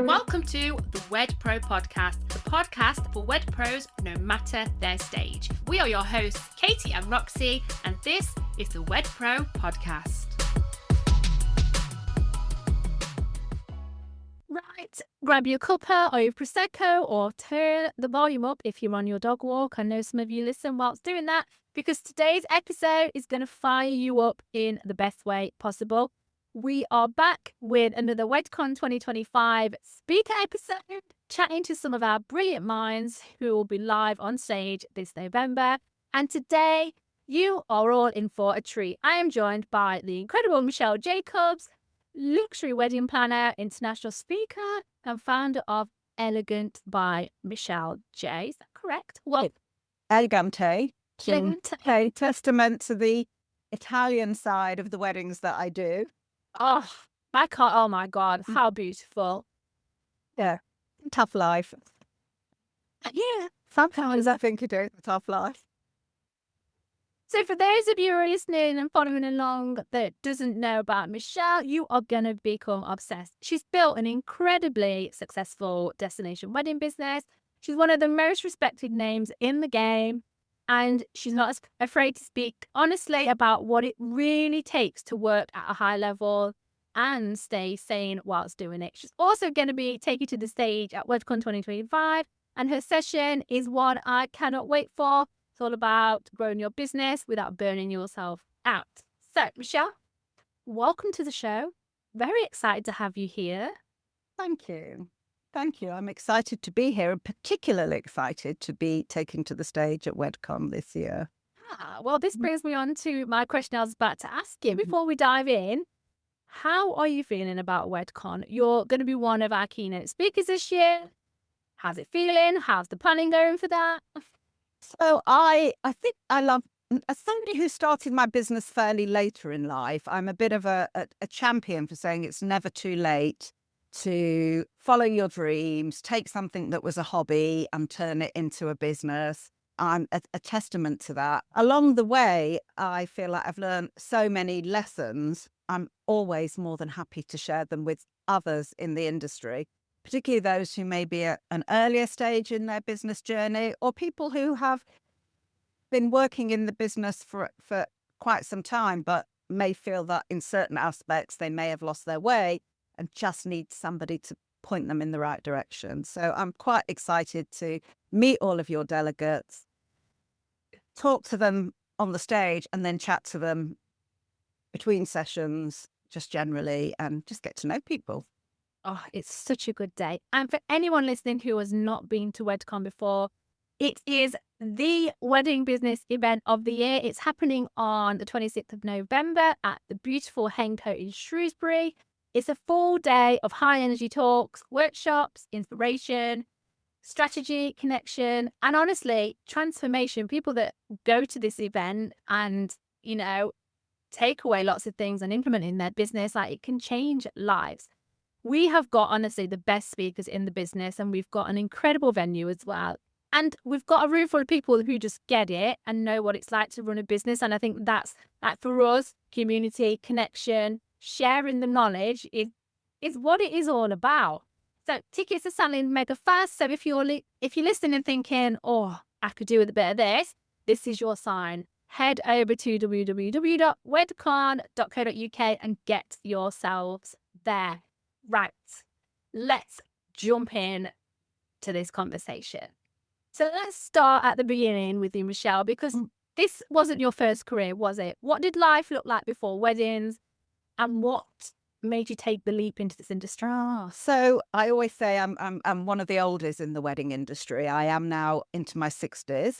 Welcome to the WedPro Podcast, the podcast for WedPros no matter their stage. We are your hosts, Katie and Roxy, and this is the WedPro Podcast. Right, grab your cuppa or your Prosecco or turn the volume up if you're on your dog walk. I know some of you listen whilst doing that because today's episode is going to fire you up in the best way possible. We are back with another Wedcon 2025 speaker episode, chatting to some of our brilliant minds who will be live on stage this November. And today, you are all in for a treat. I am joined by the incredible Michelle Jacobs, luxury wedding planner, international speaker, and founder of Elegante by Michelle J. Is that correct? Well, Elegante. Elegante. A testament to the Italian side of the weddings that I do. Oh, I can't. Oh my God, how beautiful. Yeah, tough life. Yeah. Sometimes I think you do a tough life. So for those of you who are listening and following along that doesn't know about Michelle, you are going to become obsessed. She's built an incredibly successful destination wedding business. She's one of the most respected names in the game. And she's not afraid to speak honestly about what it really takes to work at a high level and stay sane whilst doing it. She's also going to be taken to the stage at Wedcon 2025. And her session is one I cannot wait for. It's all about growing your business without burning yourself out. So, Michelle, welcome to the show. Very excited to have you here. Thank you. Thank you. I'm excited to be here and particularly excited to be taken to the stage at Wedcon this year. Well, this brings me on to my question I was about to ask you. Before we dive in, how are you feeling about Wedcon? You're going to be one of our keynote speakers this year. How's it feeling? How's the planning going for that? So I think I love, as somebody who started my business fairly later in life, I'm a bit of a champion for saying it's never too late to follow your dreams, take something that was a hobby and turn it into a business. I'm a testament to that. Along the way, I feel like I've learned so many lessons. I'm always more than happy to share them with others in the industry, particularly those who may be at an earlier stage in their business journey or people who have been working in the business for quite some time, but may feel that in certain aspects they may have lost their way and just need somebody to point them in the right direction. So I'm quite excited to meet all of your delegates, talk to them on the stage, and then chat to them between sessions, just generally, and just get to know people. Oh, it's such a good day. And for anyone listening who has not been to WedCon before, it is the wedding business event of the year. It's happening on the 26th of November at the beautiful Hencote in Shrewsbury. It's a full day of high energy talks, workshops, inspiration, strategy, connection, and honestly, transformation. People that go to this event and, take away lots of things and implement in their business, like it can change lives. We have got, honestly, the best speakers in the business, and we've got an incredible venue as well. And we've got a room full of people who just get it and know what it's like to run a business. And I think that's, like, for us, community, connection, sharing the knowledge is what it is all about. So tickets are selling mega fast. So if you're listening and thinking, oh, I could do with a bit of this is your sign. Head over to www.wedcon.co.uk and get yourselves there. Right, let's jump in to this conversation. So let's start at the beginning with you, Michelle, because this wasn't your first career, was it? What did life look like before weddings? And what made you take the leap into this industry? So I always say I'm one of the oldest in the wedding industry. I am now into my 60s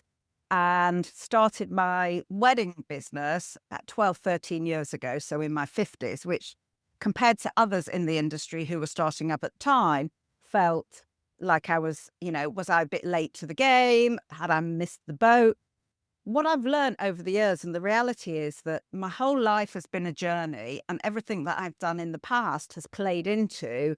and started my wedding business at 12, 13 years ago. So in my 50s, which compared to others in the industry who were starting up at the time, felt like I was, was I a bit late to the game? Had I missed the boat? What I've learned over the years, and the reality is that my whole life has been a journey, and everything that I've done in the past has played into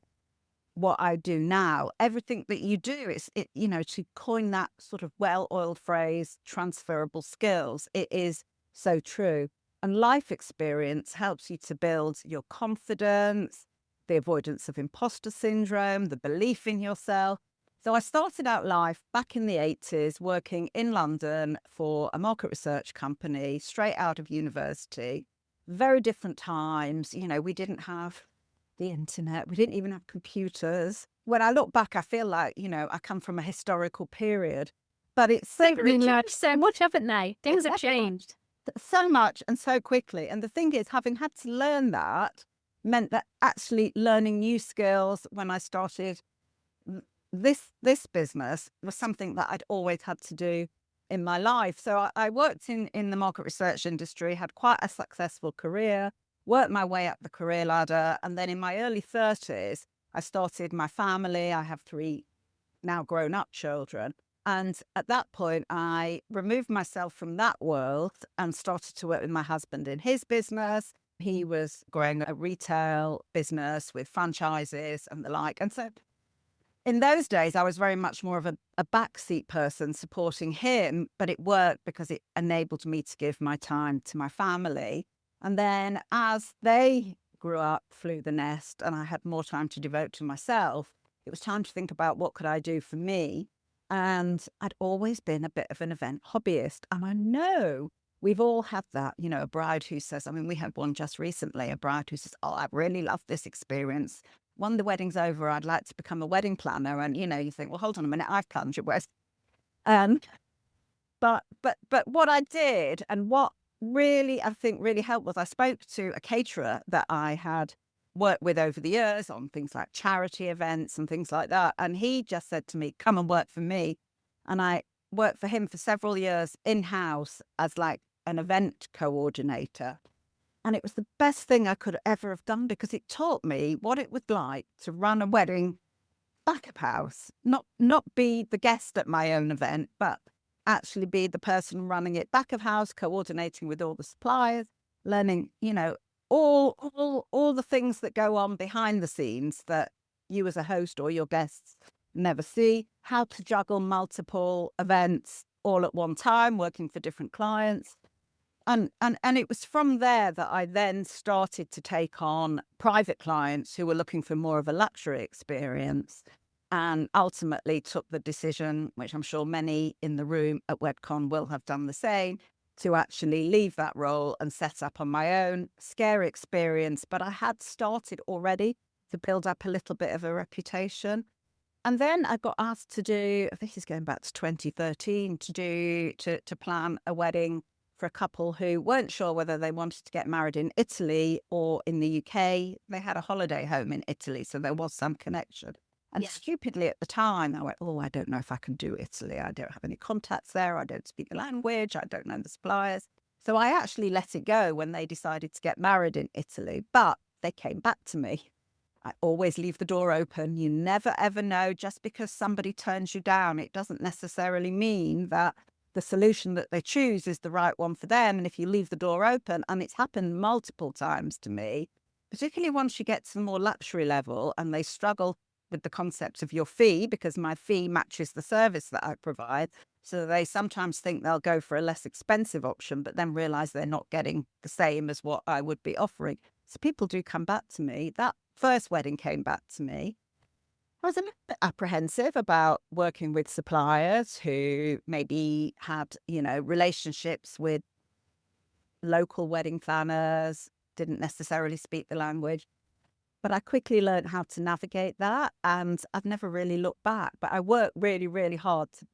what I do now. Everything that you do, to coin that sort of well-oiled phrase, transferable skills, it is so true. And life experience helps you to build your confidence, the avoidance of imposter syndrome, the belief in yourself. So I started out life back in the 80s working in London for a market research company straight out of university. Very different times. You know, we didn't have the internet. We didn't even have computers. When I look back, I feel like, you know, I come from a historical period. But it's so They've learned so much, haven't they? Things have changed. so much and so quickly. And the thing is, having had to learn that meant that actually learning new skills when I started this business was something that I'd always had to do in my life. So I worked in the market research industry, had quite a successful career, worked my way up the career ladder. And then in my early 30s, I started my family. I have 3 now grown up children. And at that point, I removed myself from that world and started to work with my husband in his business. He was growing a retail business with franchises and the like. And so in those days, I was very much more of a backseat person supporting him, but it worked because it enabled me to give my time to my family. And then as they grew up, flew the nest, and I had more time to devote to myself, it was time to think about what could I do for me. And I'd always been a bit of an event hobbyist. And I know we've all had that, you know, a bride who says, I mean, we had one just recently, a bride who says, oh, I really love this experience. When the wedding's over, I'd like to become a wedding planner. And, you know, you think, well, hold on a minute, I've planned your wedding. But what I did and what really, I think really helped was I spoke to a caterer that I had worked with over the years on things like charity events and things like that. And he just said to me, come and work for me. And I worked for him for several years in-house as like an event coordinator. And it was the best thing I could ever have done because it taught me what it was like to run a wedding back of house, not be the guest at my own event, but actually be the person running it back of house, coordinating with all the suppliers, learning, you know, all the things that go on behind the scenes that you as a host or your guests never see, how to juggle multiple events all at one time, working for different clients. And it was from there that I then started to take on private clients who were looking for more of a luxury experience, and ultimately took the decision, which I'm sure many in the room at Wedcon will have done the same, to actually leave that role and set up on my own. Scary experience, but I had started already to build up a little bit of a reputation. And then I got asked to do, this is going back to 2013, to plan a wedding for a couple who weren't sure whether they wanted to get married in Italy or in the UK. They had a holiday home in Italy, so there was some connection. And stupidly at the time, I went, oh, I don't know if I can do Italy. I don't have any contacts there. I don't speak the language. I don't know the suppliers. So I actually let it go when they decided to get married in Italy. But they came back to me. I always leave the door open. You never, ever know. Just because somebody turns you down, it doesn't necessarily mean that the solution that they choose is the right one for them. And if you leave the door open, and it's happened multiple times to me, particularly once you get to the more luxury level and they struggle with the concept of your fee, because my fee matches the service that I provide. So they sometimes think they'll go for a less expensive option, but then realize they're not getting the same as what I would be offering. So people do come back to me. That first wedding came back to me. I was a little bit apprehensive about working with suppliers who maybe had, you know, relationships with local wedding planners, didn't necessarily speak the language. But I quickly learned how to navigate that, and I've never really looked back. But I worked really, really hard to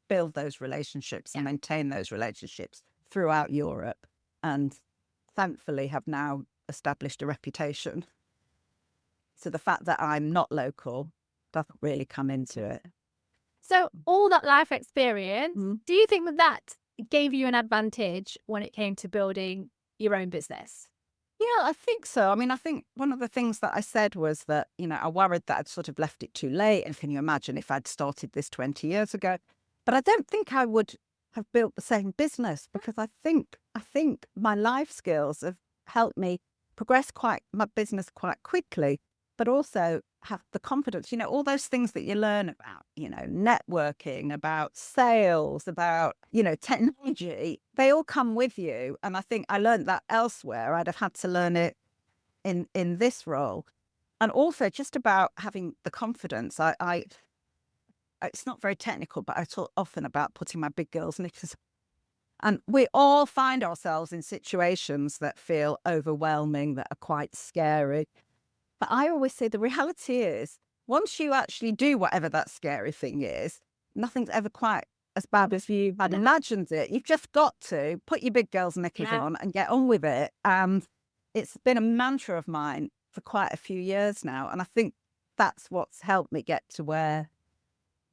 build those relationships and maintain those relationships throughout Europe, and thankfully have now established a reputation. So the fact that I'm not local doesn't really come into it. So all that life experience, do you think that gave you an advantage when it came to building your own business? Yeah, I think so. I mean, I think one of the things that I said was that, you know, I worried that I'd sort of left it too late. And can you imagine if I'd started this 20 years ago? But I don't think I would have built the same business, because I think my life skills have helped me progress my business quite quickly, but also have the confidence, you know, all those things that you learn about, you know, networking, about sales, about, you know, technology, they all come with you. And I think I learned that elsewhere. I'd have had to learn it in this role. And also just about having the confidence. It's not very technical, but I talk often about putting my big girls knickers. And we all find ourselves in situations that feel overwhelming, that are quite scary. But I always say the reality is, once you actually do whatever that scary thing is, nothing's ever quite as bad as you had imagined it. You've just got to put your big girls knickers on and get on with it. And it's been a mantra of mine for quite a few years now. And I think that's what's helped me get to where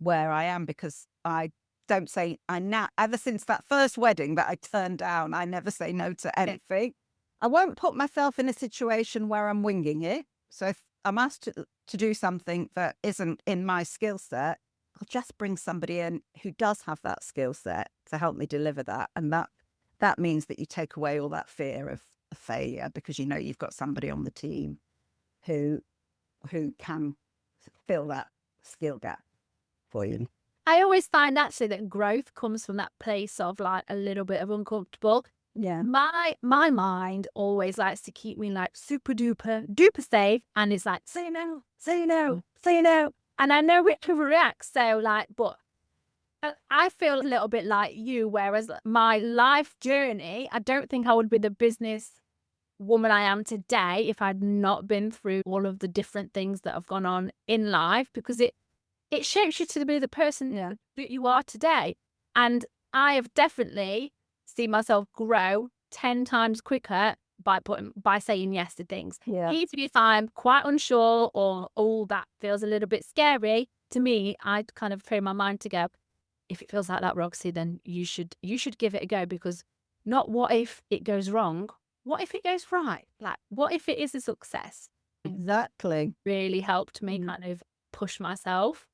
I am, because I don't say, ever since that first wedding that I turned down, I never say no to anything. I won't put myself in a situation where I'm winging it. So if I'm asked to do something that isn't in my skill set, I'll just bring somebody in who does have that skill set to help me deliver that. And that means that you take away all that fear of failure, because you know you've got somebody on the team who can fill that skill gap for you. I always find actually that growth comes from that place of like a little bit of uncomfortable. Yeah. My mind always likes to keep me like super duper safe, and it's like, say no, say no, say no. And I know it reacts, so like, but I feel a little bit like you, whereas my life journey, I don't think I would be the business woman I am today if I'd not been through all of the different things that have gone on in life, because it shapes you to be the person that you are today. And I have definitely seen myself grow 10 times quicker by saying yes to things. Yeah. Even if I'm quite unsure or all that feels a little bit scary, to me, I'd kind of train my mind to go, if it feels like that, Roxy, then you should give it a go, because not what if it goes wrong, what if it goes right? Like, what if it is a success? Exactly. Really helped me kind of push myself.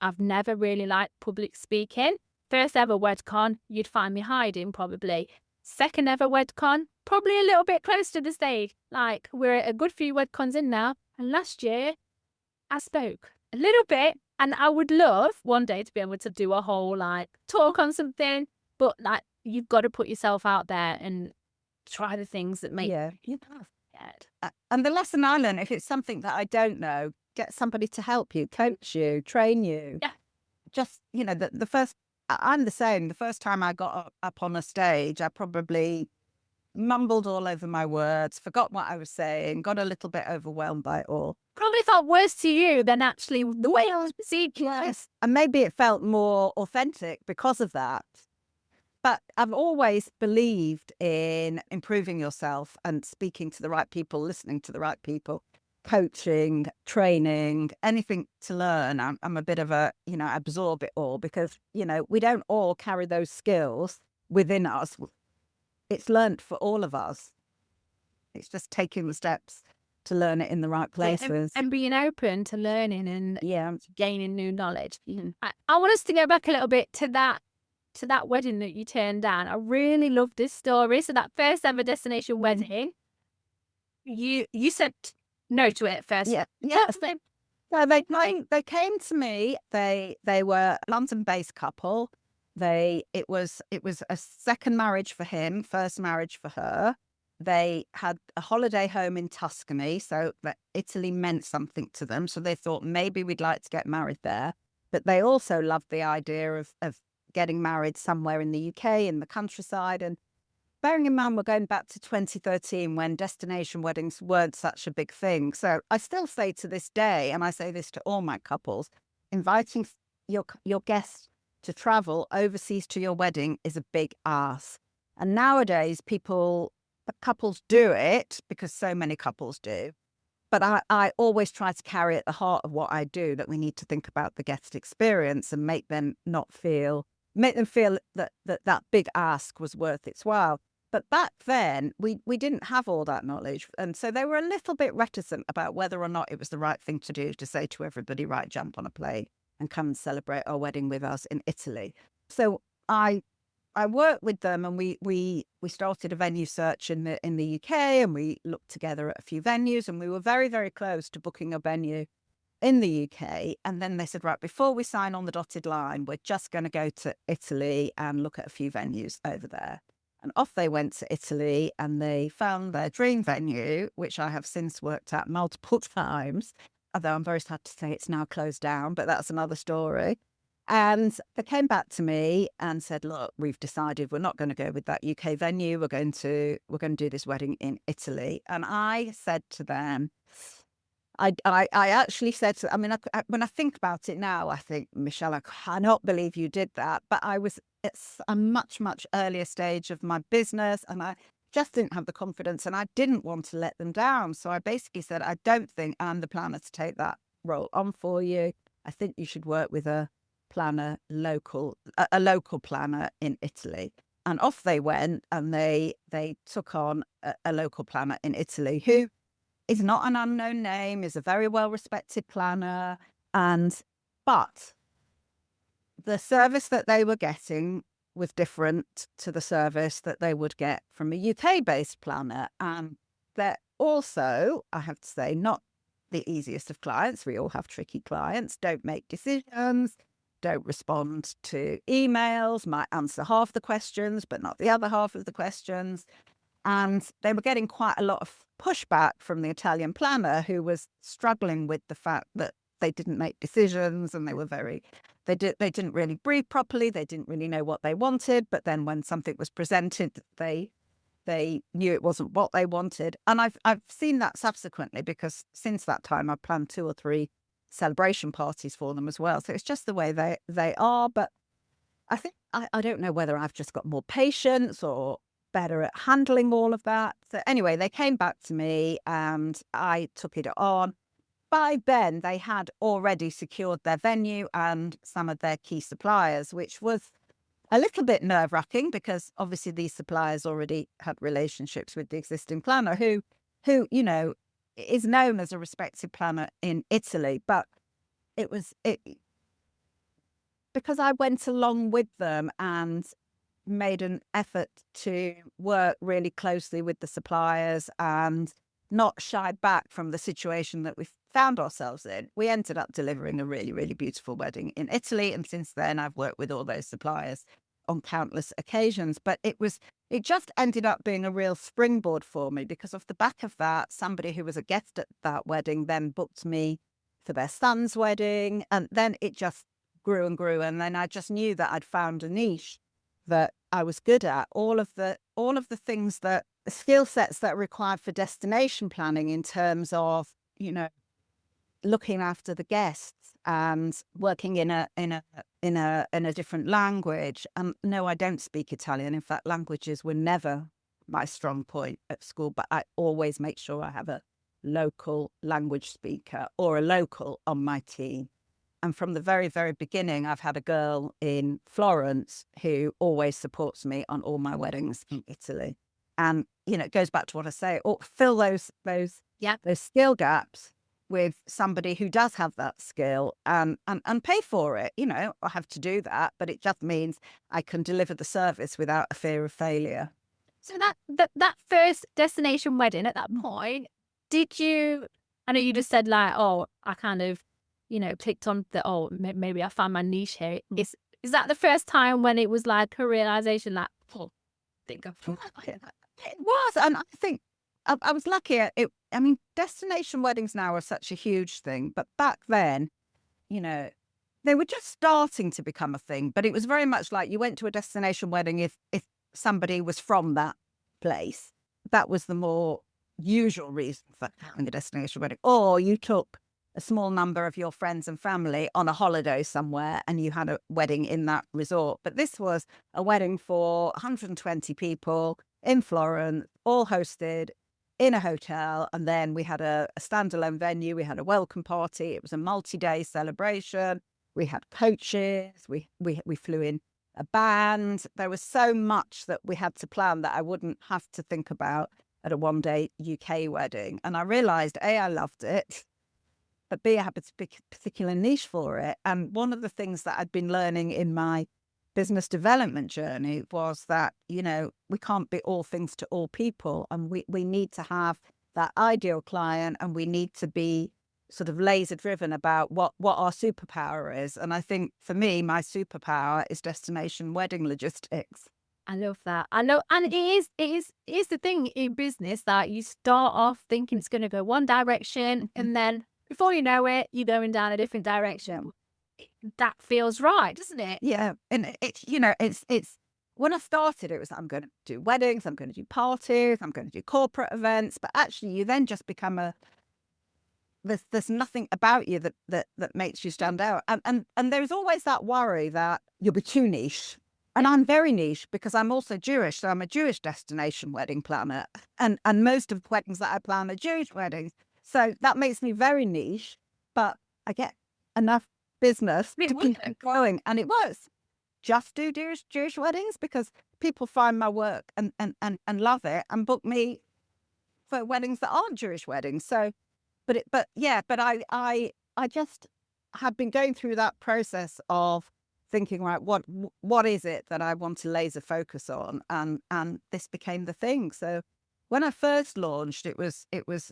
I've never really liked public speaking. First ever Wedcon, you'd find me hiding probably. Second ever Wedcon, probably a little bit close to the stage. Like, we're a good few Wedcons in now. And last year, I spoke a little bit, and I would love one day to be able to do a whole like talk on something. But like, you've got to put yourself out there and try the things that make you scared. And the lesson I learned, if it's something that I don't know, get somebody to help you, coach you, train you. Yeah. Just, the first, I'm the same. The first time I got up on a stage, I probably mumbled all over my words, forgot what I was saying, got a little bit overwhelmed by it all. Probably felt worse to you than actually the way I was perceived. Yes. And maybe it felt more authentic because of that. But I've always believed in improving yourself and speaking to the right people, listening to the right people, coaching, training, anything to learn. I'm a bit of a, absorb it all, because, we don't all carry those skills within us. It's learnt for all of us. It's just taking the steps to learn it in the right places. And being open to learning and gaining new knowledge. I want us to go back a little bit to that wedding that you turned down. I really love this story. So that first ever destination wedding, you said no to it first. Yeah. So they came to me. They were a London-based couple. It was a second marriage for him, first marriage for her. They had a holiday home in Tuscany, so that Italy meant something to them. So they thought maybe we'd like to get married there. But they also loved the idea of getting married somewhere in the UK, in the countryside. And bearing in mind, we're going back to 2013 when destination weddings weren't such a big thing. So I still say to this day, and I say this to all my couples, inviting your guests to travel overseas to your wedding is a big ask. And nowadays, couples do it because so many couples do. But I always try to carry at the heart of what I do that we need to think about the guest experience and make them feel that big ask was worth its while. But back then, we didn't have all that knowledge. And so they were a little bit reticent about whether or not it was the right thing to do to say to everybody, right, jump on a plane and come and celebrate our wedding with us in Italy. So I worked with them, and we started a venue search in the UK, and we looked together at a few venues, and we were very, very close to booking a venue in the UK. And then they said, right, before we sign on the dotted line, we're just going to go to Italy and look at a few venues over there. And off they went to Italy, and they found their dream venue, which I have since worked at multiple times, although I'm very sad to say it's now closed down, but that's another story. And they came back to me and said, look, we've decided we're not going to go with that UK venue. We're going to do this wedding in Italy. And I said to them, I actually said to, I mean, when I think about it now, I think, Michelle, I cannot believe you did that. But I was at a much, much earlier stage of my business, and I just didn't have the confidence, and I didn't want to let them down. So I basically said, I don't think I'm the planner to take that role on for you. I think you should work with a local planner in Italy. And off they went, and they took on a local planner in Italy who is not an unknown name, is a very well-respected planner. But the service that they were getting was different to the service that they would get from a UK-based planner. And they're also, I have to say, not the easiest of clients. We all have tricky clients, don't make decisions, don't respond to emails, might answer half the questions, but not the other half of the questions. And they were getting quite a lot of pushback from the Italian planner, who was struggling with the fact that they didn't make decisions, and they didn't really brief properly. They didn't really know what they wanted. But then when something was presented, they knew it wasn't what they wanted. And I've seen that subsequently, because since that time I've planned 2 or 3 celebration parties for them as well. So it's just the way they are. But I think I don't know whether I've just got more patience or better at handling all of that. So anyway, they came back to me and I took it on. By then, they had already secured their venue and some of their key suppliers, which was a little bit nerve-wracking, because obviously these suppliers already had relationships with the existing planner who is known as a respected planner in Italy. But it because I went along with them and made an effort to work really closely with the suppliers and not shy back from the situation that we found ourselves in. We ended up delivering a really, really beautiful wedding in Italy. And since then, I've worked with all those suppliers on countless occasions. But it just ended up being a real springboard for me, because off the back of that, somebody who was a guest at that wedding then booked me for their son's wedding. And then it just grew and grew. And then I just knew that I'd found a niche that I was good at. All of the things, that skill sets that are required for destination planning, in terms of, looking after the guests and working in a different language. And no, I don't speak Italian. In fact, languages were never my strong point at school, but I always make sure I have a local language speaker or a local on my team. And from the very, very beginning, I've had a girl in Florence who always supports me on all my weddings in Italy. And, it goes back to what I say, fill those skill gaps with somebody who does have that skill, and pay for it. I have to do that, but it just means I can deliver the service without a fear of failure. So that first destination wedding, at that point, I know you just said like, oh, I kind of, clicked on maybe I found my niche here. Is that the first time when it was like a realization, like, oh, think of it was. And I think I was lucky. Destination weddings now are such a huge thing, but back then, they were just starting to become a thing. But it was very much like you went to a destination wedding if somebody was from that place. That was the more usual reason for having a destination wedding. Or you took a small number of your friends and family on a holiday somewhere and you had a wedding in that resort. But this was a wedding for 120 people in Florence, all hosted in a hotel. And then we had a standalone venue. We had a welcome party. It was a multi-day celebration. We had coaches. We flew in a band. There was so much that we had to plan that I wouldn't have to think about at a one-day UK wedding. And I realized, A, I loved it, but B, I had a particular niche for it. And one of the things that I'd been learning in my business development journey was that, we can't be all things to all people. And we need to have that ideal client, and we need to be sort of laser driven about what our superpower is. And I think for me, my superpower is destination wedding logistics. I love that. I know, and it is the thing in business that you start off thinking it's going to go one direction, and then before you know it, you're going down a different direction. That feels right, doesn't it? Yeah, and it's when I started, it was I'm going to do weddings, I'm going to do parties, I'm going to do corporate events, but actually, you then just become there's nothing about you that makes you stand out, and there's always that worry that you'll be too niche. And I'm very niche because I'm also Jewish, so I'm a Jewish destination wedding planner, and most of the weddings that I plan are Jewish weddings, so that makes me very niche. But I get enough business to keep it going, and it works. Just do Jewish weddings because people find my work and love it and book me for weddings that aren't Jewish weddings. So, but I just have been going through that process of thinking, right, what is it that I want to laser focus on, and this became the thing. So when I first launched, it was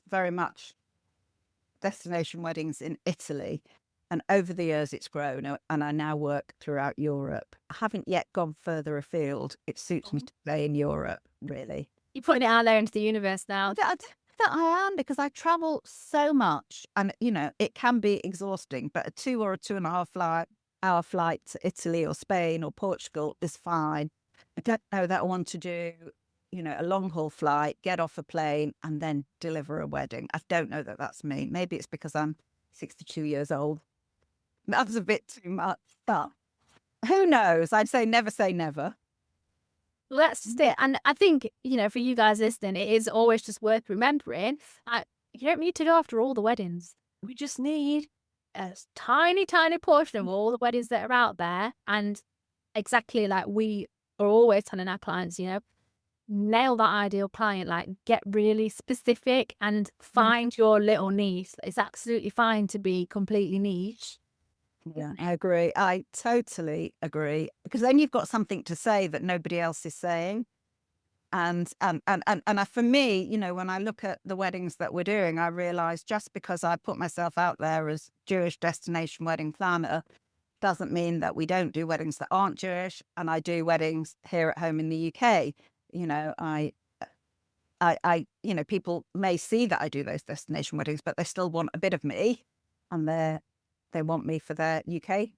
very much destination weddings in Italy. And over the years, it's grown, and I now work throughout Europe. I haven't yet gone further afield. It suits me to stay in Europe, really. You're putting it out there into the universe now. That I am, because I travel so much, and it can be exhausting. But a 2 or a 2.5-hour flight to Italy or Spain or Portugal is fine. I don't know that I want to do a long haul flight, get off a plane, and then deliver a wedding. I don't know that that's me. Maybe it's because I'm 62 years old. That's a bit too much, but who knows? I'd say never. Well, that's just it. And I think, for you guys listening, it is always just worth remembering. You don't need to go after all the weddings. We just need a tiny, tiny portion of all the weddings that are out there. And exactly like we are always telling our clients, nail that ideal client, like get really specific and find your little niche. It's absolutely fine to be completely niche. Yeah, I agree. I totally agree, because then you've got something to say that nobody else is saying. And for me, when I look at the weddings that we're doing, I realize just because I put myself out there as Jewish destination wedding planner doesn't mean that we don't do weddings that aren't Jewish. And I do weddings here at home in the UK. People may see that I do those destination weddings, but they still want a bit of me, and they want me for their UK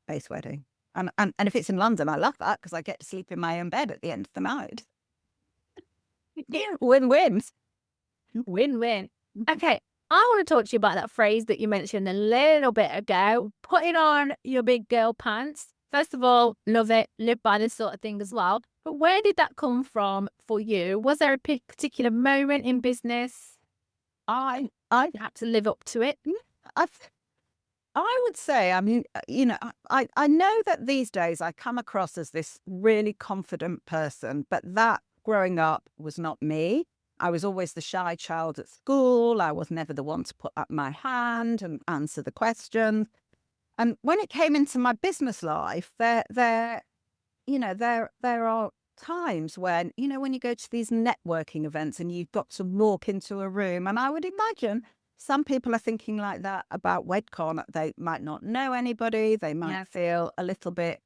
based wedding. And if it's in London, I love that, because I get to sleep in my own bed at the end of the night. Yeah, win-win. Win-win. Okay, I want to talk to you about that phrase that you mentioned a little bit ago, putting on your big girl pants. First of all, love it, live by this sort of thing as well. But where did that come from for you? Was there a particular moment in business I had to live up to it? I would say, I mean, I know that these days I come across as this really confident person, but that growing up was not me. I was always the shy child at school. I was never the one to put up my hand and answer the questions. And when it came into my business life, there are times when, when you go to these networking events and you've got to walk into a room, and I would imagine some people are thinking like that about Wedcon. They might not know anybody. They might feel a little bit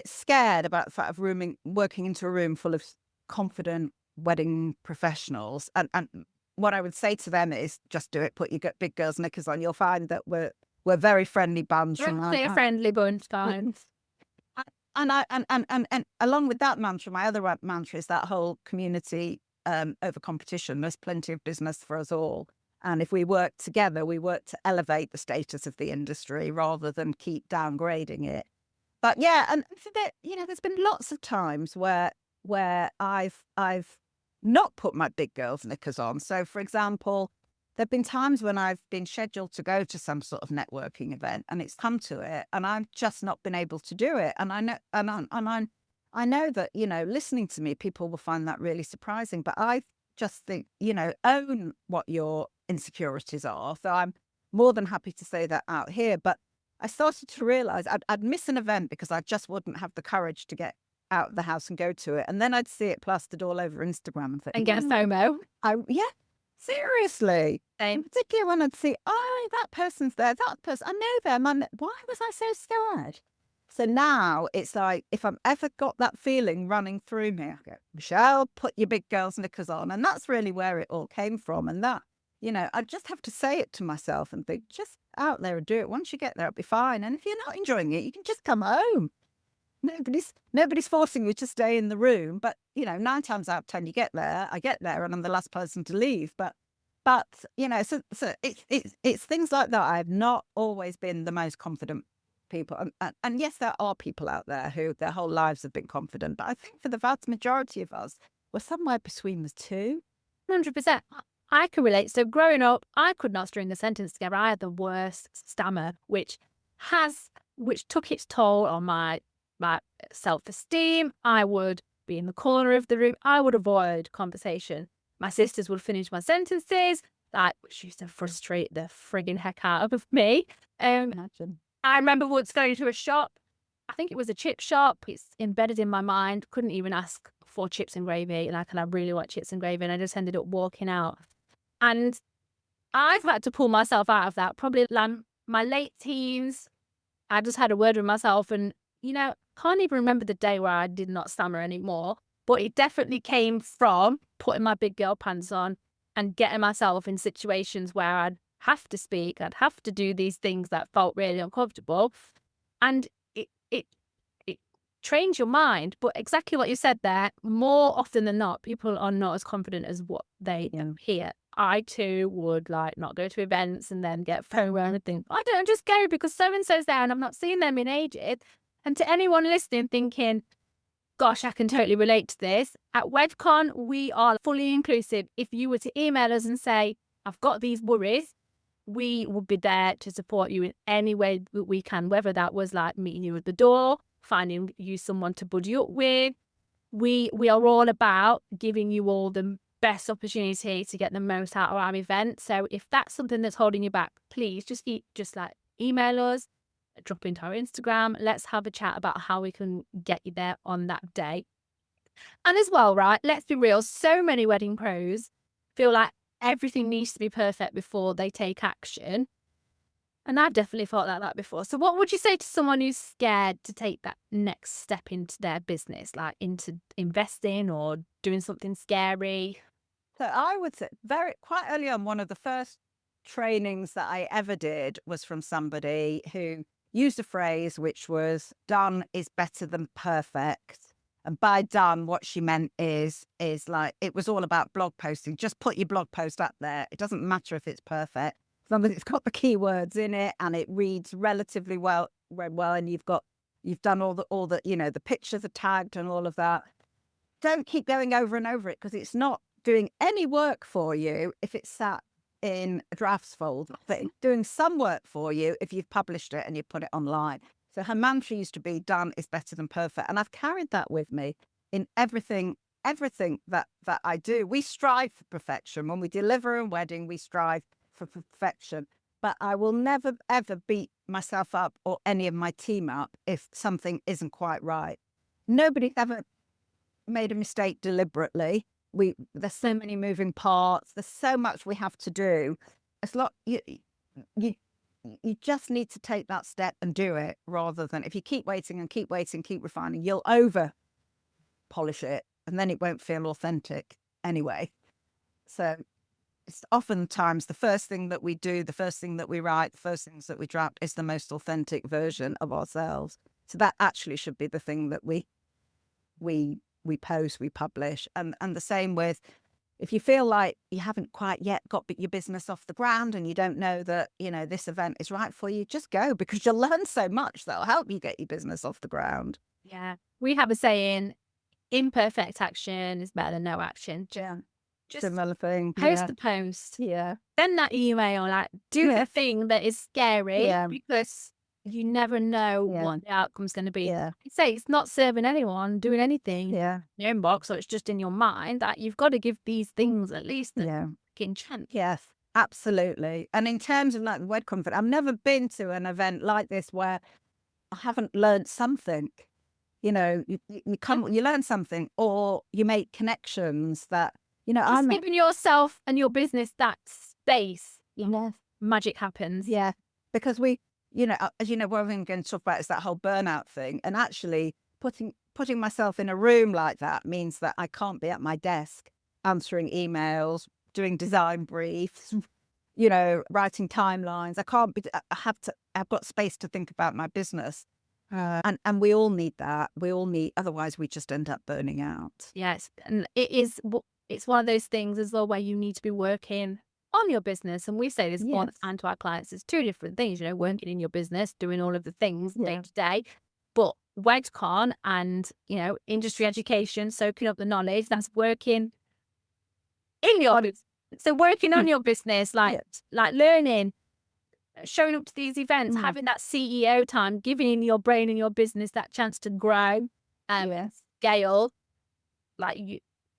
scared about the fact of working into a room full of confident wedding professionals. And what I would say to them is, just do it. Put your big girls' knickers on. You'll find that we're very friendly bunch. We're a friendly bunch, guys. And along with that mantra, my other mantra is that whole community over competition. There's plenty of business for us all. And if we work together, we work to elevate the status of the industry rather than keep downgrading it. But yeah, and there's been lots of times where I've not put my big girls' knickers on. So, for example, there've been times when I've been scheduled to go to some sort of networking event, and it's come to it, and I've just not been able to do it. And I know that listening to me, people will find that really surprising. But I just think own what your insecurities are. So I'm more than happy to say that out here. But I started to realize I'd miss an event because I just wouldn't have the courage to get out of the house and go to it. And then I'd see it plastered all over Instagram and think, And get FOMO. Seriously. Same. Particularly when I'd see, that person's there, that person, I know them. Why was I so scared? So now it's like, if I've ever got that feeling running through me, I go, Michelle, put your big girl's knickers on. And that's really where it all came from. And that, I just have to say it to myself and think, just out there and do it. Once you get there, it'll be fine. And if you're not enjoying it, you can just come home. Nobody's forcing you to stay in the room. But, 9 times out of 10, I get there and I'm the last person to leave. But so it's things like that. I've not always been the most confident people. And yes, there are people out there who their whole lives have been confident. But I think for the vast majority of us, we're somewhere between the two. 100%. I can relate. So growing up, I could not string a sentence together. I had the worst stammer, which took its toll on my self-esteem. I would be in the corner of the room. I would avoid conversation. My sisters would finish my sentences, which used to frustrate the frigging heck out of me. Imagine. I remember once going to a shop. I think it was a chip shop. It's embedded in my mind. Couldn't even ask for chips and gravy. And I really want chips and gravy. And I just ended up walking out. And I've had to pull myself out of that. Probably my late teens. I just had a word with myself and, can't even remember the day where I did not stammer anymore. But it definitely came from putting my big girl pants on and getting myself in situations where I'd have to speak. I'd have to do these things that felt really uncomfortable. And it trains your mind. But exactly what you said there, more often than not, people are not as confident as what they hear. I too would not go to events and then get FOMO and think, I don't just go because so-and-so's there and I've not seen them in ages. And to anyone listening thinking, gosh, I can totally relate to this. At Wedcon, we are fully inclusive. If you were to email us and say, I've got these worries, we will be there to support you in any way that we can, whether that was meeting you at the door, finding you someone to buddy up with. We are all about giving you all the best opportunity to get the most out of our event. So if that's something that's holding you back, please just email us, drop into our Instagram. Let's have a chat about how we can get you there on that day. And as well, right, let's be real, so many wedding pros feel like everything needs to be perfect before they take action. And I've definitely felt like that before. So what would you say to someone who's scared to take that next step into their business, into investing or doing something scary? So I would say quite early on, one of the first trainings that I ever did was from somebody who used a phrase which was done is better than perfect. And by done, what she meant is it was all about blog posting. Just put your blog post up there. It doesn't matter if it's perfect. As long as it's got the keywords in it and it reads relatively well, and you've done all the the pictures are tagged and all of that. Don't keep going over and over it because it's not doing any work for you if it's sat in a drafts folder. But it's doing some work for you if you've published it and you put it online. So her mantra used to be done is better than perfect. And I've carried that with me in everything that I do. We strive for perfection. When we deliver a wedding, we strive for perfection. But I will never, ever beat myself up or any of my team up if something isn't quite right. Nobody's ever made a mistake deliberately. There's so many moving parts. There's so much we have to do. It's like you just need to take that step and do it, rather than if you keep waiting and keep waiting, keep refining, you'll over polish it and then it won't feel authentic anyway. So it's oftentimes the first thing that we do, the first thing that we write, the first things that we draft is the most authentic version of ourselves. So that actually should be the thing that we post, we publish. And the same with, if you feel like you haven't quite yet got your business off the ground and you don't know that, this event is right for you, just go, because you'll learn so much that'll help you get your business off the ground. Yeah. We have a saying, imperfect action is better than no action. Just similar thing. Post the post. Yeah. Send that email, do the thing that is scary because you never know what the outcome's going to be. Yeah. Say it's not serving anyone, doing anything in your inbox, so it's just in your mind, that you've got to give these things at least a fucking chance. Yes, absolutely. And in terms of the Wedcon, I've never been to an event like this where I haven't learned something. You learn something, or you make connections that, I'm giving yourself and your business that space. Magic happens. Yeah, because we as you know, what I'm going to talk about is that whole burnout thing. And actually putting myself in a room like that means that I can't be at my desk answering emails, doing design briefs, writing timelines. I can't be, I've got space to think about my business. And we all need that. Otherwise we just end up burning out. Yes. And it's one of those things as well where you need to be working on your business. And we say this all the time to our clients. It's two different things, working in your business, doing all of the things day to day. But Wedcon and, industry education, soaking up the knowledge, that's working in your business. So working on your business, like learning, showing up to these events, having that CEO time, giving your brain and your business that chance to grow and scale.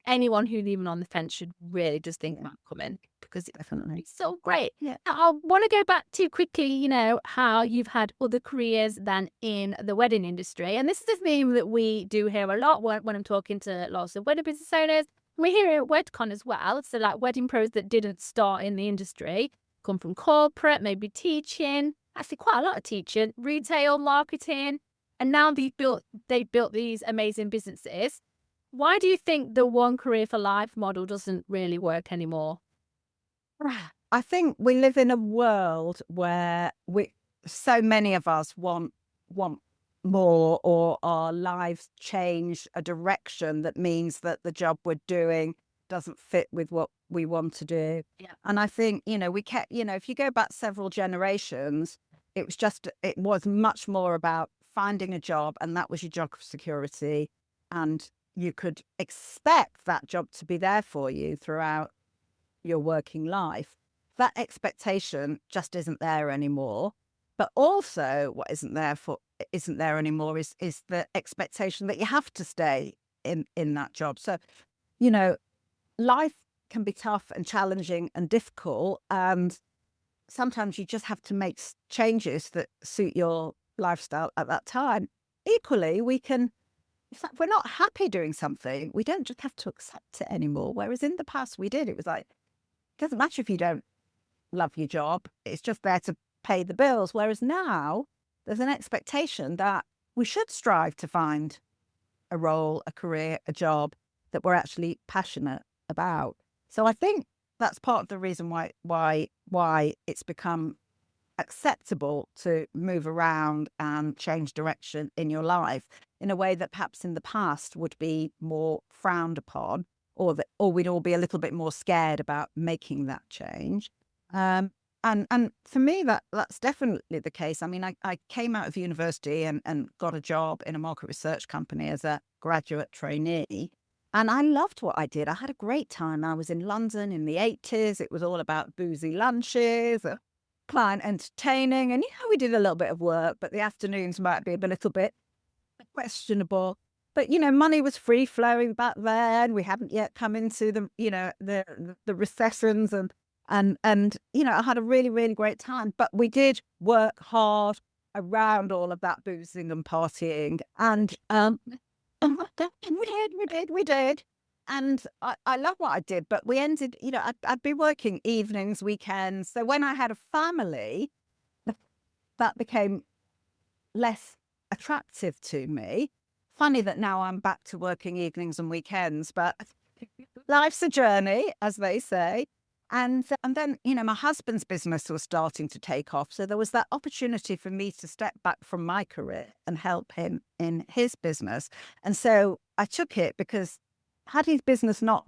Anyone who's even on the fence should really just think about coming, because it's so great. Yeah. I want to go back to quickly, how you've had other careers than in the wedding industry. And this is a theme that we do hear a lot when I'm talking to lots of wedding business owners. We hear it at WedCon as well. So wedding pros that didn't start in the industry, come from corporate, maybe teaching, actually quite a lot of teaching, retail, marketing, and now they built these amazing businesses. Why do you think the one career for life model doesn't really work anymore? I think we live in a world where so many of us want more, or our lives change a direction that means that the job we're doing doesn't fit with what we want to do. Yeah. And I think, if you go back several generations, it was much more about finding a job, and that was your job security. And you could expect that job to be there for you throughout your working life. That expectation just isn't there anymore. But also what isn't there anymore is the expectation that you have to stay in that job. So, life can be tough and challenging and difficult, and sometimes you just have to make changes that suit your lifestyle at that time. Equally, if we're not happy doing something, we don't just have to accept it anymore. Whereas in the past we did. It was like, it doesn't matter if you don't love your job, it's just there to pay the bills. Whereas now there's an expectation that we should strive to find a role, a career, a job that we're actually passionate about. So I think that's part of the reason why it's become acceptable to move around and change direction in your life in a way that perhaps in the past would be more frowned upon, or we'd all be a little bit more scared about making that change. And for me, that's definitely the case. I mean, I came out of university and got a job in a market research company as a graduate trainee. And I loved what I did. I had a great time. I was in London in the 80s. It was all about boozy lunches, client entertaining. And, we did a little bit of work, but the afternoons might be a little bit questionable. But, money was free flowing back then. We hadn't yet come into the recessions and I had a really, really great time. But we did work hard around all of that boozing and partying. And we did. And I love what I did. But we ended, I'd be working evenings, weekends. So when I had a family, that became less attractive to me. Funny that now I'm back to working evenings and weekends, but life's a journey, as they say. And then, my husband's business was starting to take off. So there was that opportunity for me to step back from my career and help him in his business. And so I took it, because had his business not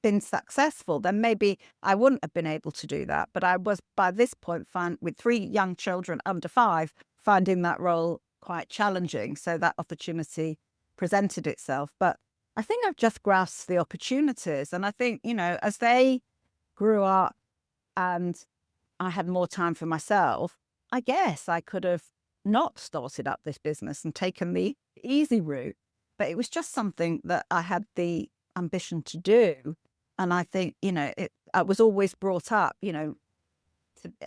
been successful, then maybe I wouldn't have been able to do that. But I was, by this point, with 3 young children under 5, finding that role quite challenging. So that opportunity presented itself. But I think I've just grasped the opportunities. And I think, as they grew up and I had more time for myself, I guess I could have not started up this business and taken the easy route. But it was just something that I had the ambition to do. And I think, I was always brought up,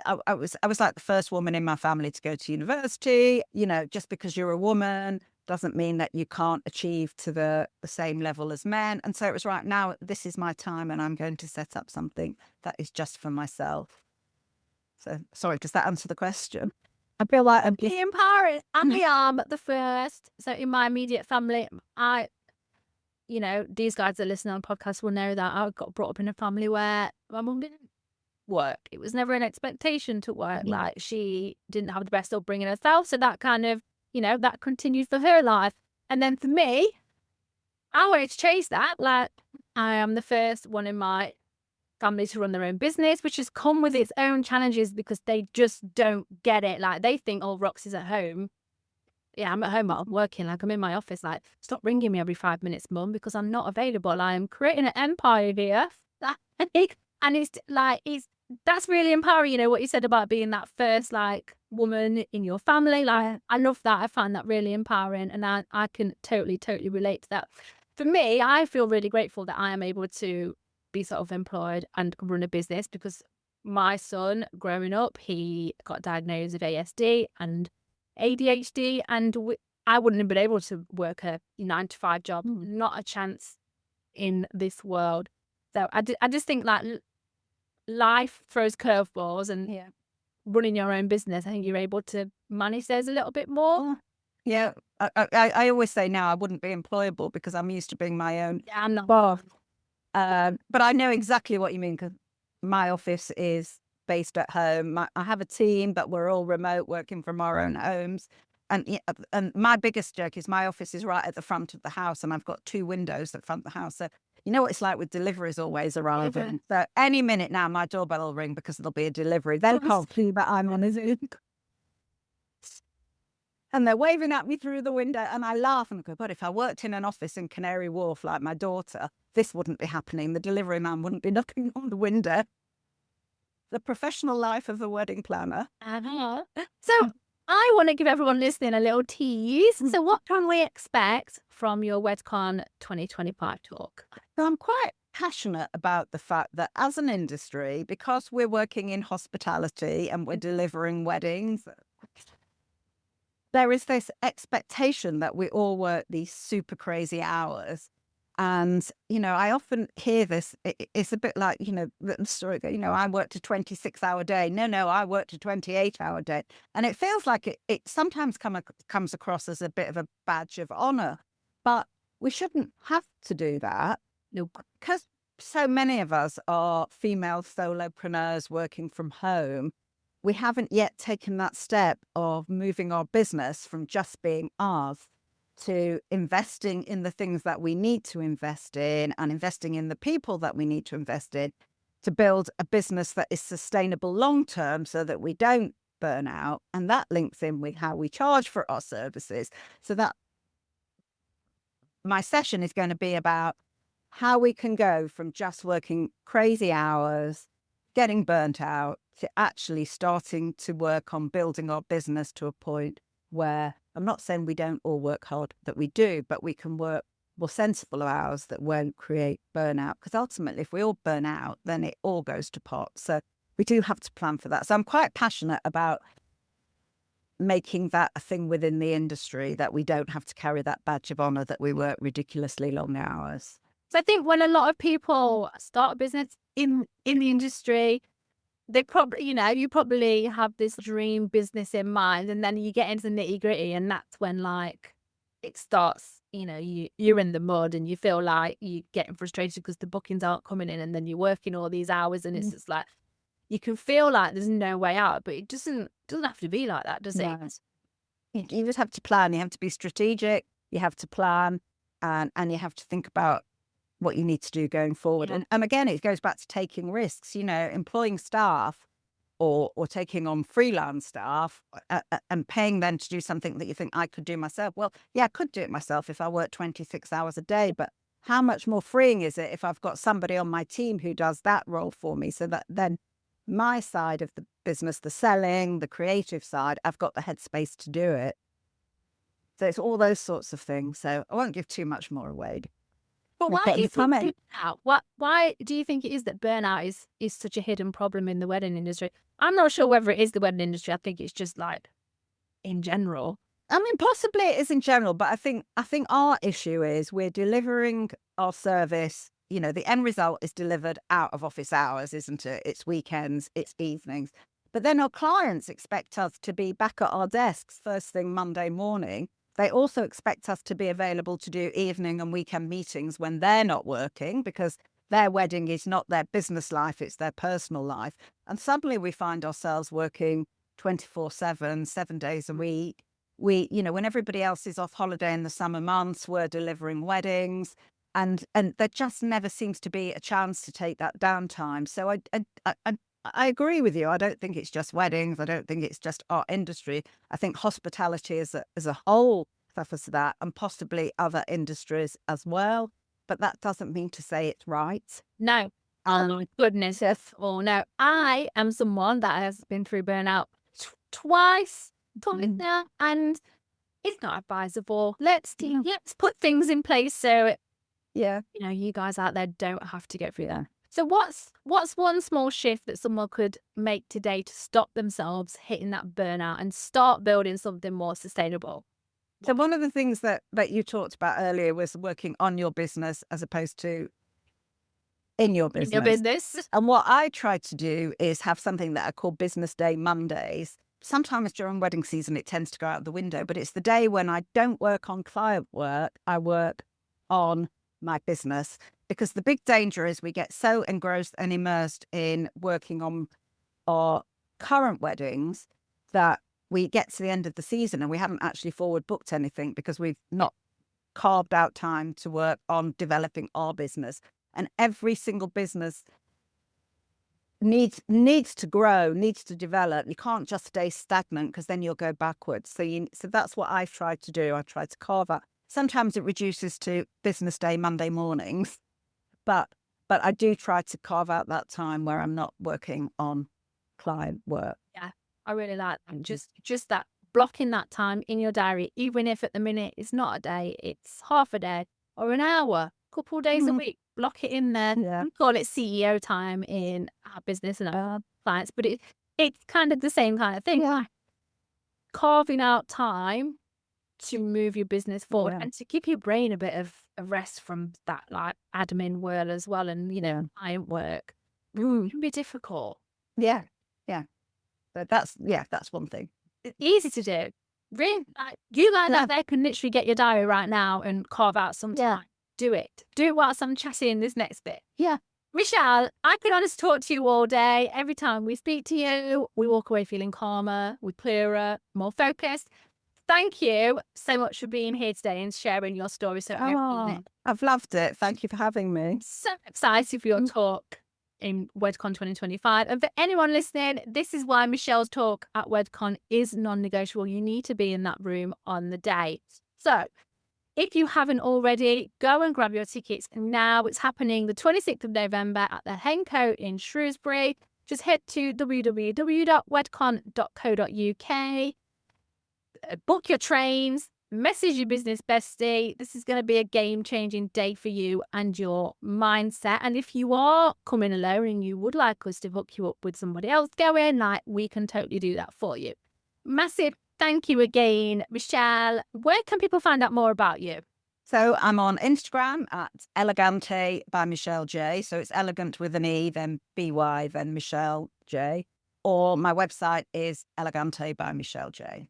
I was like the first woman in my family to go to university. Just because you're a woman doesn't mean that you can't achieve to the same level as men. And so it was right now, this is my time, and I'm going to set up something that is just for myself. So, sorry, does that answer the question? I feel like I'm Be empowering. I am the first. So in my immediate family, these guys that listen on podcasts will know that I got brought up in a family where my mum didn't work. It was never an expectation to work. Like, she didn't have the best upbringing herself. So that kind of, that continued for her life. And then for me, I wanted to chase that. Like, I am the first one in my family to run their own business, which has come with its own challenges because they just don't get it. Like, they think, oh, Roxy's at home. Yeah, I'm at home, I'm working. Like, I'm in my office. Like, stop ringing me every 5 minutes, mum, because I'm not available. I am creating an empire here. And it's like, that's really empowering. What you said about being that first, like, woman in your family. Like, I love that. I find that really empowering. And I can totally relate to that. For me, I feel really grateful that I am able to be self-employed and run a business, because my son, growing up, he got diagnosed with ASD and ADHD, and I wouldn't have been able to work a 9-to-5 job. Not a chance in this world. So I just think, like, life throws curveballs, and running your own business, I think you're able to manage those a little bit more. Yeah, I always say now I wouldn't be employable because I'm used to being my own I'm not boss. But I know exactly what you mean, because my office is based at home. I have a team, but we're all remote, working from our own homes. And my biggest joke is my office is right at the front of the house, and I've got 2 windows that front the house. So you know what it's like with deliveries always arriving. So any minute now, my doorbell will ring because there'll be a delivery. They can't see that I'm on a Zoom. And they're waving at me through the window, and I laugh and I go, but if I worked in an office in Canary Wharf like my daughter, this wouldn't be happening. The delivery man wouldn't be knocking on the window. The professional life of a wedding planner. So I want to give everyone listening a little tease. So what can we expect from your Wedcon 2025 talk? So I'm quite passionate about the fact that as an industry, because we're working in hospitality and we're delivering weddings, there is this expectation that we all work these super crazy hours. And, I often hear this. It's a bit like, the story that, I worked a 26-hour day. No, I worked a 28-hour day. And it feels like it sometimes comes across as a bit of a badge of honor. But we shouldn't have to do that. Nope. Because so many of us are female solopreneurs working from home. We haven't yet taken that step of moving our business from just being ours to investing in the things that we need to invest in, and investing in the people that we need to invest in, to build a business that is sustainable long term so that we don't burn out. And that links in with how we charge for our services. So that my session is going to be about how we can go from just working crazy hours, getting burnt out, to actually starting to work on building our business to a point where, I'm not saying we don't all work hard, that we do, but we can work more sensible hours that won't create burnout. Because ultimately, if we all burn out, then it all goes to pot. So we do have to plan for that. So I'm quite passionate about making that a thing within the industry, that we don't have to carry that badge of honor that we work ridiculously long hours. So I think when a lot of people start a business in the industry, they probably, you probably have this dream business in mind, and then you get into the nitty gritty, and that's when, like, it starts, you're in the mud, and you feel like you're getting frustrated because the bookings aren't coming in, and then you're working all these hours, and it's just like, you can feel like there's no way out, but it doesn't have to be like that, does it? You just have to plan. You have to be strategic. You have to plan, and you have to think about what you need to do going forward. And again, it goes back to taking risks, employing staff or taking on freelance staff and paying them to do something that you think I could do myself. Well, yeah, I could do it myself if I worked 26 hours a day, but how much more freeing is it if I've got somebody on my team who does that role for me, so that then my side of the business, the selling, the creative side, I've got the headspace to do it. So it's all those sorts of things. So I won't give too much more away. But why do you think it is that burnout is such a hidden problem in the wedding industry? I'm not sure whether it is the wedding industry. I think it's just, like, in general. I mean, possibly it is in general, but I think our issue is we're delivering our service. The end result is delivered out of office hours, isn't it? It's weekends, it's evenings. But then our clients expect us to be back at our desks first thing Monday morning. They also expect us to be available to do evening and weekend meetings when they're not working, because their wedding is not their business life, it's their personal life. And suddenly we find ourselves working 24/7, 7 days a week. When everybody else is off holiday in the summer months, we're delivering weddings. And there just never seems to be a chance to take that downtime. So I agree with you. I don't think it's just weddings. I don't think it's just our industry. I think hospitality as a whole suffers that, and possibly other industries as well. But that doesn't mean to say it's right. No. Oh my goodness. Yes. Oh no. I am someone that has been through burnout twice now, and it's not advisable. Let's put things in place so Yeah. you guys out there don't have to go through that. So what's one small shift that someone could make today to stop themselves hitting that burnout and start building something more sustainable? So one of the things that you talked about earlier was working on your business as opposed to in your business. In your business. And what I try to do is have something that I call Business Day Mondays. Sometimes during wedding season, it tends to go out the window, but it's the day when I don't work on client work, I work on my business. Because the big danger is we get so engrossed and immersed in working on our current weddings that we get to the end of the season and we haven't actually forward booked anything because we've not carved out time to work on developing our business. And every single business needs to grow, needs to develop. You can't just stay stagnant because then you'll go backwards. So that's what I've tried to do. I try to carve out. Sometimes it reduces to Business Day Monday mornings, but I do try to carve out that time where I'm not working on client work. Yeah, I really like that. Just that blocking that time in your diary, even if at the minute it's not a day, it's half a day or an hour, couple of days a week. Block it in there. Yeah. We call it CEO time in our business and our clients, but it's kind of the same kind of thing. Yeah. Carving out time to move your business forward and to give your brain a bit of a rest from that like admin world as well, and client work. It can be difficult. Yeah. So that's one thing. It's easy to do. Really, you guys out there can literally get your diary right now and carve out some time. Do it whilst I'm chatting this next bit. Yeah. Michelle, I could honestly talk to you all day. Every time we speak to you, we walk away feeling calmer, we're clearer, more focused. Thank you so much for being here today and sharing your story. I've loved it. Thank you for having me. So excited for your talk in Wedcon 2025. And for anyone listening, this is why Michelle's talk at Wedcon is non-negotiable. You need to be in that room on the day. So if you haven't already, go and grab your tickets now. It's happening the 26th of November at the Hencote in Shrewsbury. Just head to www.wedcon.co.uk. Book your trains, message your business bestie. This is going to be a game-changing day for you and your mindset. And if you are coming alone and you would like us to hook you up with somebody else going, we can totally do that for you. Massive thank you again, Michelle. Where can people find out more about you? So I'm on Instagram at Elegante by Michelle J. So it's elegant with an E, then BY, then Michelle J. Or my website is Elegante by Michelle J.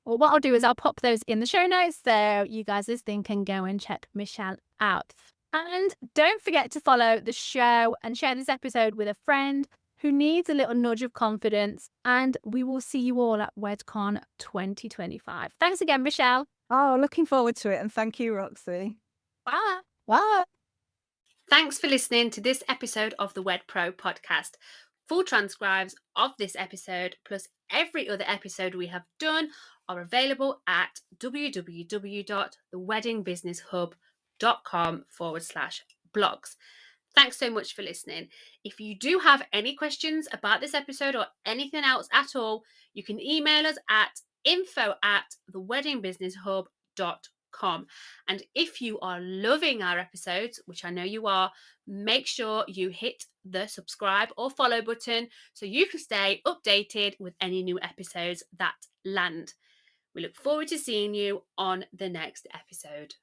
Well, what I'll do is I'll pop those in the show notes so you guys listening can go and check Michelle out. And don't forget to follow the show and share this episode with a friend who needs a little nudge of confidence. And we will see you all at Wedcon 2025. Thanks again, Michelle. Oh, looking forward to it. And thank you, Roxy. Bye. Bye. Thanks for listening to this episode of the WedPro Podcast. Full transcripts of this episode, plus every other episode we have done, are available at www.theweddingbusinesshub.com/blogs. Thanks so much for listening. If you do have any questions about this episode or anything else at all, you can email us at info@theweddingbusinesshub.com. And if you are loving our episodes, which I know you are, make sure you hit the subscribe or follow button so you can stay updated with any new episodes that land. We look forward to seeing you on the next episode.